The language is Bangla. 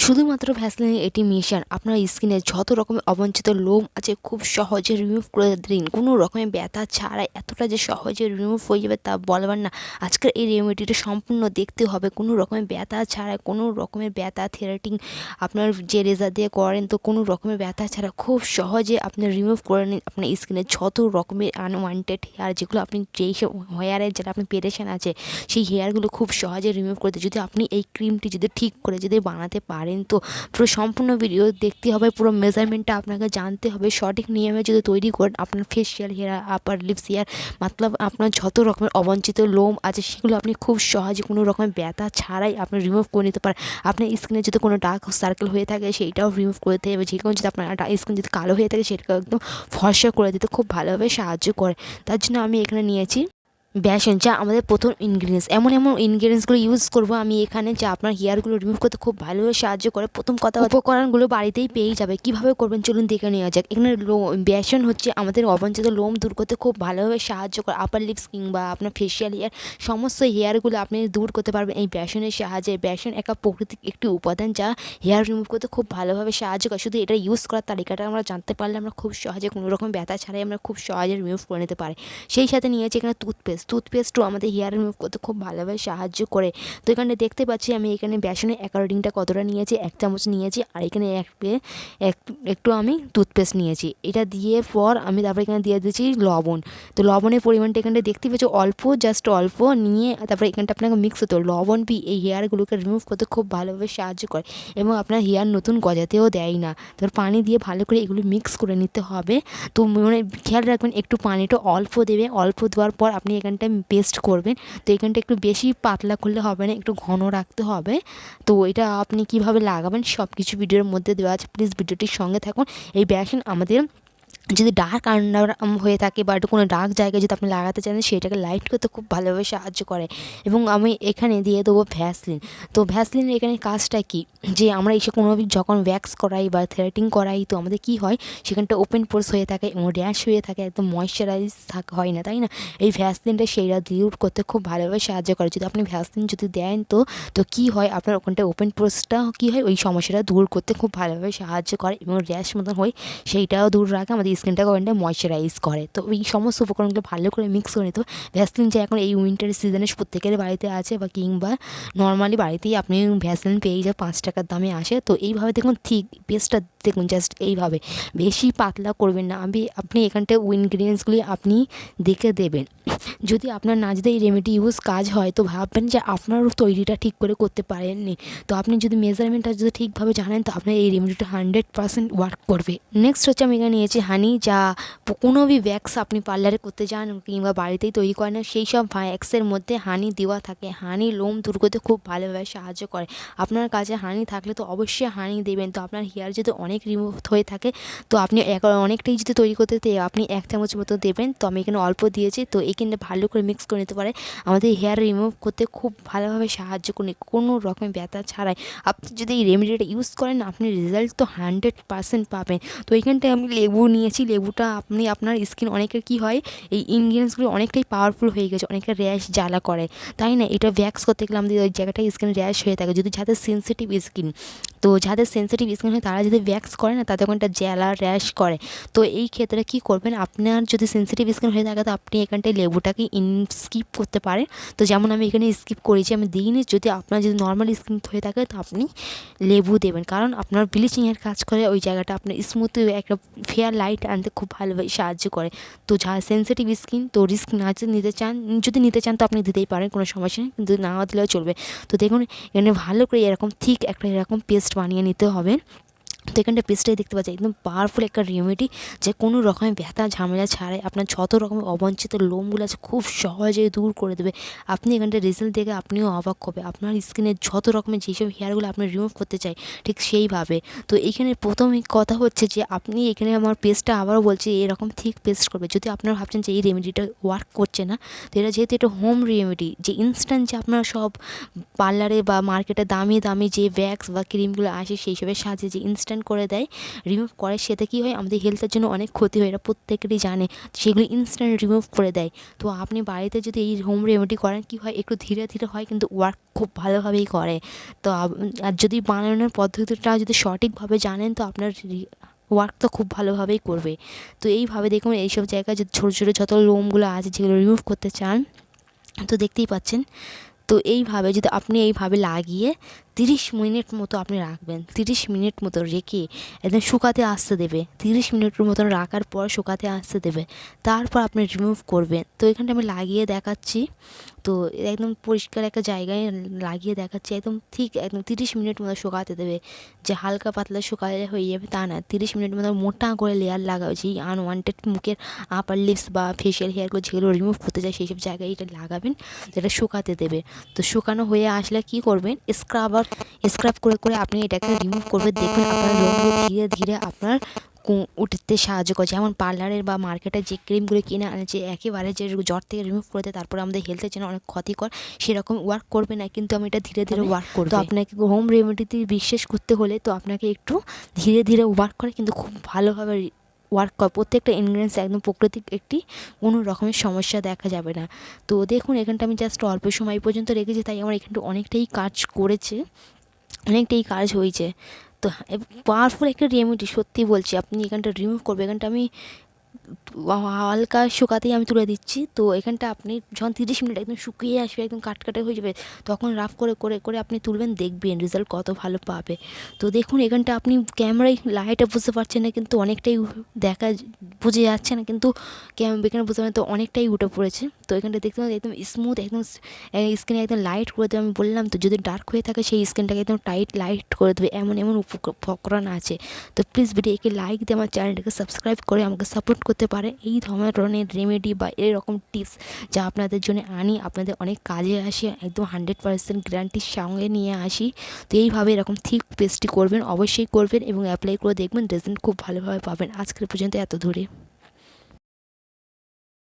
শুধুমাত্র ভ্যাসলিনে এটি মিশান আপনার স্কিনে যত রকমের অবাঞ্ছিত লোম আছে খুব সহজে রিমুভ করে দিন, কোনো রকমের ব্যথা ছাড়াই এতটা যে সহজে রিমুভ হয়ে যাবে তা বলবার না। আজকের এই রেমেডিটা সম্পূর্ণ দেখতে হবে, কোনো রকমের ব্যথা ছাড়াই, কোনো রকমের ব্যথা থেরাটিং আপনার যে রেজার দিয়ে করেন তো কোনো রকমের ব্যথা ছাড়া খুব সহজে আপনি রিমুভ করে নিন আপনার স্কিনে যত রকমের আনওয়ান্টেড হেয়ার, যেগুলো আপনি যেই সব হেয়ারের যেটা আপনি পেরেছেন আছে সেই হেয়ারগুলো খুব সহজে রিমুভ করতে। যদি আপনি এই ক্রিমটি যদি ঠিক করে যদি বানাতে পারেন তো পুরো সম্পূর্ণ ভিডিও দেখতে হবে, পুরো মেজারমেন্টটা আপনাকে জানতে হবে। সঠিক নিয়মে যদি তৈরি করেন আপনার ফেসিয়াল হেয়ার, আপার লিপস হেয়ার, মতলব আপনার যত রকমের অবাঞ্ছিত লোম আছে সেগুলো আপনি খুব সহজে কোনো রকমের ব্যথা ছাড়াই আপনি রিমুভ করে নিতে পারেন। আপনার স্কিনে যদি কোনো ডার্ক সার্কেল হয়ে থাকে সেইটাও রিমুভ করে দিতে হবে। যে কোনো যদি আপনার স্কিন যদি কালো হয়ে থাকে সেটাকে একদম ফর্সা করে দিতে খুব ভালোভাবে সাহায্য করে। তার জন্য আমি এখানে নিয়েছি বেসন, যা আমাদের প্রথম ইনগ্রিডিয়েন্টস। এমন ইনগ্রিডিয়েন্টসগুলো ইউজ করবো আমি এখানে, যা আপনার হেয়ারগুলো রিমুভ করতে খুব ভালোভাবে সাহায্য করে। প্রথম কথা, উপকরণগুলো বাড়িতেই পেয়ে যাবে, কীভাবে করবেন চলুন দেখে নেওয়া যাক। এখানে বেসন হচ্ছে আমাদের অবাঞ্ছিত লোম দূর করতে খুব ভালোভাবে সাহায্য করে। আপার লিপস কিংবা আপনার ফেসিয়াল হেয়ার, সমস্ত হেয়ারগুলো আপনি দূর করতে পারবেন এই বেসনের সাহায্যে। বেসন একটা প্রাকৃতিক একটি উপাদান যা হেয়ার রিমুভ করতে খুব ভালোভাবে সাহায্য করে। শুধু এটা ইউজ করার তালিকাটা আমরা জানতে পারলে আমরা খুব সহজে কোনো রকম ব্যথা ছাড়াই আমরা খুব সহজে রিমুভ করে নিতে পারি। সেই সাথে নিয়েছি এখানে টুথপেস্টও আমাদের হেয়ার রিমুভ করতে খুব ভালোভাবে সাহায্য করে। তো এখানে দেখতে পাচ্ছি আমি এখানে বেসনের অ্যাকর্ডিংটা কতটা নিয়েছি, 1 চামচ নিয়েছি। আর এখানে একটু আমি টুথপেস্ট নিয়েছি। এটা দিয়ে পর আমি তারপরে এখানে দিয়ে দিয়েছি লবণ। তো লবণের পরিমাণটা এখানে দেখতে পাচ্ছি অল্প, জাস্ট অল্প নিয়ে তারপরে এখানটা আপনাকে মিক্স হতে হবে। লবণ এই হেয়ারগুলোকে রিমুভ করতে খুব ভালোভাবে সাহায্য করে এবং আপনার হেয়ার নতুন গজাতেও দেয় না। তারপর পানি দিয়ে ভালো করে এগুলো মিক্স করে নিতে হবে। তো মানে খেয়াল রাখবেন একটু পানিটা অল্প দেবে, অল্প দেওয়ার পর আপনি এখানটা পেস্ট করবেন। তো এখানটা একটু বেশি পাতলা করলে হবে না, একটু ঘন রাখতে হবে। তো এটা আপনি কিভাবে লাগাবেন সব কিছু ভিডিওর মধ্যে দেওয়া আছে, প্লিজ ভিডিওটির সঙ্গে থাকুন। এই বেসন আমাদের যদি ডার্ক আন্ডার হয়ে থাকে বা একটু কোনো ডার্ক জায়গায় যদি আপনি লাগাতে চান সেটাকে লাইট করতে খুব ভালোভাবে সাহায্য করে। এবং আমি এখানে দিয়ে দেবো ভ্যাসলিন। তো ভ্যাসলিনের এখানে কাজটা কি, যে আমরা এসে কোনো যখন ওয়্যাক্স করাই বা থ্রেডিং করাই তো আমাদের কি হয়, সেখানটা ওপেন পোর্স হয়ে থাকে এবং র্যাশ হয়ে থাকে, একদম ময়েশ্চারাইজ হয় না, তাই না? এই ভ্যাসলিনটা সেইটা দূর করতে খুব ভালোভাবে সাহায্য করে। যদি আপনি ভ্যাসলিন যদি দেন তো কি হয়, আপনার ওখানটা ওপেন পোর্সটা কী হয়, ওই সমস্যাটা দূর করতে খুব ভালোভাবে সাহায্য করে এবং র্যাশ মতন হয় সেইটাও দূর রাখে, আমাদের স্কিনটাকে ওখানটা ময়েশ্চারাইজ করে। তো এই সমস্ত উপকরণগুলো ভালো করে মিক্স করে নিতে। ভ্যাসলিন যে এখন এই উইন্টার সিজনে প্রত্যেকের বাড়িতে আছে বা কিংবা নর্মালি বাড়িতেই আপনি ভ্যাসলিন পেয়ে যাবেন, 5 টাকার দামে আসে। তো এইভাবে দেখুন ঠিক পেস্টটা দেখুন, জাস্ট এইভাবে, বেশি পাতলা করবেন না। আপনি এখানটা ইনগ্রিডিয়েন্টসগুলি আপনি দেখে দেবেন। যদি আপনার না যদি এই রেমেডি ইউজ কাজ হয় তো ভাববেন যে আপনারও তৈরিটা ঠিক করে করতে পারেননি। তো আপনি যদি মেজারমেন্টটা যদি ঠিকভাবে জানেন তো আপনার এই রেমেডিটা 100% ওয়ার্ক করবে। নেক্সট হচ্ছে আমি এখানে নিয়েছি হানি, যা কোনো ভ্যাক্স আপনি পার্লারে করতে যান কিংবা বাড়িতেই তৈরি করেন সেই সব ভ্যাক্সের মধ্যে হানি দেওয়া থাকে। হানি লোম দূর করতে খুব ভালোভাবে সাহায্য করে। আপনার কাছে হানি থাকলে তো অবশ্যই হানি দেবেন। তো আপনার হেয়ার যদি অনেক রিমুভ হয়ে থাকে তো আপনি অনেকটাই যদি তৈরি করতে আপনি 1 চামচ মতো দেবেন। তো আমি এখানে অল্প দিয়েছি। তো এখানে ভালো করে মিক্স করে নিতে পারে, আমাদের হেয়ার রিমুভ করতে খুব ভালোভাবে সাহায্য করে, কোনো রকমের ব্যথা ছাড়াই। আপনি যদি এই রেমেডিটা ইউজ করেন আপনি রেজাল্ট তো 100% পাবেন। তো এইখানটায় আমি লেবু নিয়েছি। লেবুটা আপনার স্কিন অনেকের কী হয়, এই ইনগ্রিডিয়েন্টসগুলো অনেকটাই পাওয়ারফুল হয়ে গেছে, অনেকের র্যাশ জ্বালা করে, তাই না? এটা ভ্যাক্স করতে গেলে আমাদের ওই জায়গাটায় স্কিন র্যাশ হয়ে থাকে। যদি যাদের সেন্সিটিভ স্কিন, তো যাদের সেন্সিটিভ স্কিন হয় তারা যদি ভ্যাক্স করে না তাদের ওখানটা জ্বালা র্যাশ করে। তো এই ক্ষেত্রে কী করবেন, আপনার যদি সেন্সিটিভ স্কিন হয়ে থাকে তো আপনি এখানটায় লেবুটাকে স্কিপ করতে পারেন। তো যেমন আমি এখানে স্কিপ করেছি, আমি দিইনি। যদি আপনার যদি নর্মাল স্কিন হয়ে থাকে তো আপনি লেবু দেবেন, কারণ আপনার ব্লিচিংয়ের কাজ করে ওই জায়গাটা আপনার স্মুথ একটা ফেয়ার লাইট আনতে খুব ভালোভাবে সাহায্য করে। তো যারা সেন্সিটিভ স্কিন তো রিস্ক না যদি নিতে চান তো আপনি দিতেই পারেন, কোনো সমস্যা নেই, কিন্তু না দিলেও চলবে। তো দেখুন এখানে ভালো করে এরকম ঠিক একটা এরকম পেস্ট বানিয়ে নিতে হবে। তো এখানটা পেস্টটাই দেখতে পাচ্ছি একদম পাওয়ারফুল একটা রেমেডি, যে কোনো রকমের ব্যথা ঝামেলা ছাড়াই আপনার যত রকমের অবাঞ্ছিত লোমগুলো আছে খুব সহজে দূর করে দেবে। আপনি এখানটা রেজাল্ট দেখে আপনিও অবাক হবে, আপনার স্কিনের যত রকমের যেসব হেয়ারগুলো আপনি রিমুভ করতে চাই ঠিক সেইভাবে। তো এইখানে প্রথম কথা হচ্ছে যে আপনি এখানে আমার পেস্টটা আবারও বলছি এরকম ঠিক পেস্ট করবে। যদি আপনারা ভাবছেন যে এই রেমেডিটা ওয়ার্ক করছে না, তো এটা যেহেতু এটা হোম রেমেডি, যে ইনস্ট্যান্ট যে আপনারা সব পার্লারে বা মার্কেটে দামি দামি যে ভ্যাক্স বা ক্রিমগুলো আসে সেই সবের সাহায্যে যে ইনস্ট্যান্ট ইনস্ট্যান্ট করে দেয়, রিমুভ করে, সেটা কী হয় আমাদের হেলথের জন্য অনেক ক্ষতি হয়, এটা প্রত্যেকেরই জানে। সেগুলো ইনস্ট্যান্ট রিমুভ করে দেয়। তো আপনি বাড়িতে যদি এই হোম রেমেডি করেন কী হয়, একটু ধীরে ধীরে হয় কিন্তু ওয়ার্ক খুব ভালোভাবেই করে। তো আর যদি বানানোর পদ্ধতিটা যদি সঠিকভাবে জানেন তো আপনার ওয়ার্ক তো খুব ভালোভাবেই করবে। তো এইভাবে দেখুন এইসব জায়গায় যে ছোটো ছোটো যত লোমগুলো আছে যেগুলো রিমুভ করতে চান, তো দেখতেই পাচ্ছেন। তো এইভাবে যদি আপনি এইভাবে লাগিয়ে 30 মিনিট মতো আপনি রাখবেন, 30 মিনিট মতো রেখে একদম শুকাতে আসতে দেবে, 30 মিনিটের মতন রাখার পর শুকাতে আসতে দেবে, তারপর আপনি রিমুভ করবেন। তো এখানটা আমি লাগিয়ে দেখাচ্ছি। তো একদম পরিষ্কার একটা জায়গায় লাগিয়ে দেখাচ্ছি, একদম ঠিক একদম 30 মিনিট মতো শুকাতে দেবে। যে হালকা পাতলা শুকালে হয়ে যাবে তা না, 30 মিনিট মতো মোটা করে লেয়ার লাগাবে, যেই আনওয়ান্টেড মুখের আপার লিপস বা ফেশিয়াল হেয়ারগুলো যেগুলো রিমুভ করতে চায় সেই সব জায়গায় এটা লাগাবেন, যেটা শুকাতে দেবে। তো শুকানো হয়ে আসলে কী করবেন, স্ক্রাব করে করে আপনি এটাকে রিমুভ করবেন। দেখবেন আপনার লোমগুলো ধীরে ধীরে আপনার উঠতে সাহায্য করে। যেমন পার্লারের বা মার্কেটের যে ক্রিমগুলো কিনে আনে যে একেবারে যে জ্বর থেকে রিমুভ করে দেয়, তারপরে আমাদের হেলথের জন্য অনেক ক্ষতিকর, সেরকম ওয়ার্ক করবে না, কিন্তু আমি এটা ধীরে ধীরে ওয়ার্ক করবে। তো আপনাকে হোম রেমেডিতে বিশ্বাস করতে হলে তো আপনাকে একটু ধীরে ধীরে ওয়ার্ক করে কিন্তু খুব ভালোভাবে ওয়ার্ক করে। প্রত্যেকটা ইনগ্রিডিয়েন্টস একদম প্রাকৃতিক, একটি কোনো রকমের সমস্যা দেখা যাবে না। তো দেখুন এখানটা আমি জাস্ট অল্প সময় পর্যন্ত রেখেছি, তাই আমার এখানটা অনেকটাই কাজ করেছে, অনেকটাই কাজ হয়েছে। তো পাওয়ারফুল একটা রেমেডি, সত্যি বলছি। আপনি এখানটা রিমুভ করবে, এখানটা আমি হালকা শুকাতেই আমি তুলে দিচ্ছি। তো এখানটা আপনি যখন 30 মিনিট একদম শুকিয়ে আসবে, একদম কাটকাটে হয়ে যাবে, তখন রাফ করে করে করে আপনি তুলবেন, দেখবেন রেজাল্ট কত ভালো পাবে। তো দেখুন এখানটা আপনি ক্যামেরায় লাইটে বুঝতে পারছেন না, কিন্তু অনেকটাই বুঝে যাচ্ছে না, কিন্তু এখানে বুঝতে পারেন তো অনেকটাই উঠে পড়েছে। তো এখানটা দেখতে পাবেন একদম স্মুথ, একদম স্কিনে একদম লাইট করে দেবে। আমি বললাম তো, যদি ডার্ক হয়ে থাকে সেই স্কিনটাকে একদম টাইট লাইট করে দেবে, এমন এমন উপকরণ আছে। তো প্লিজ ভিডিওকে লাইক দিয়ে আমার চ্যানেলটাকে সাবস্ক্রাইব করে আমাকে সাপোর্ট করতে পারে। এই ধরনের রেমেডি বা এরকম টিপস যা আপনাদের জন্য আনি, আপনাদের অনেক কাজে আসে, একদম 100% গ্যারান্টির সঙ্গে নিয়ে আসি। তো এইভাবে এরকম থিক পেস্টটি করবেন, অবশ্যই করবেন এবং অ্যাপ্লাই করে দেখবেন, রেজাল্ট খুব ভালোভাবে পাবেন। আজকের পর্যন্ত এত দূরে।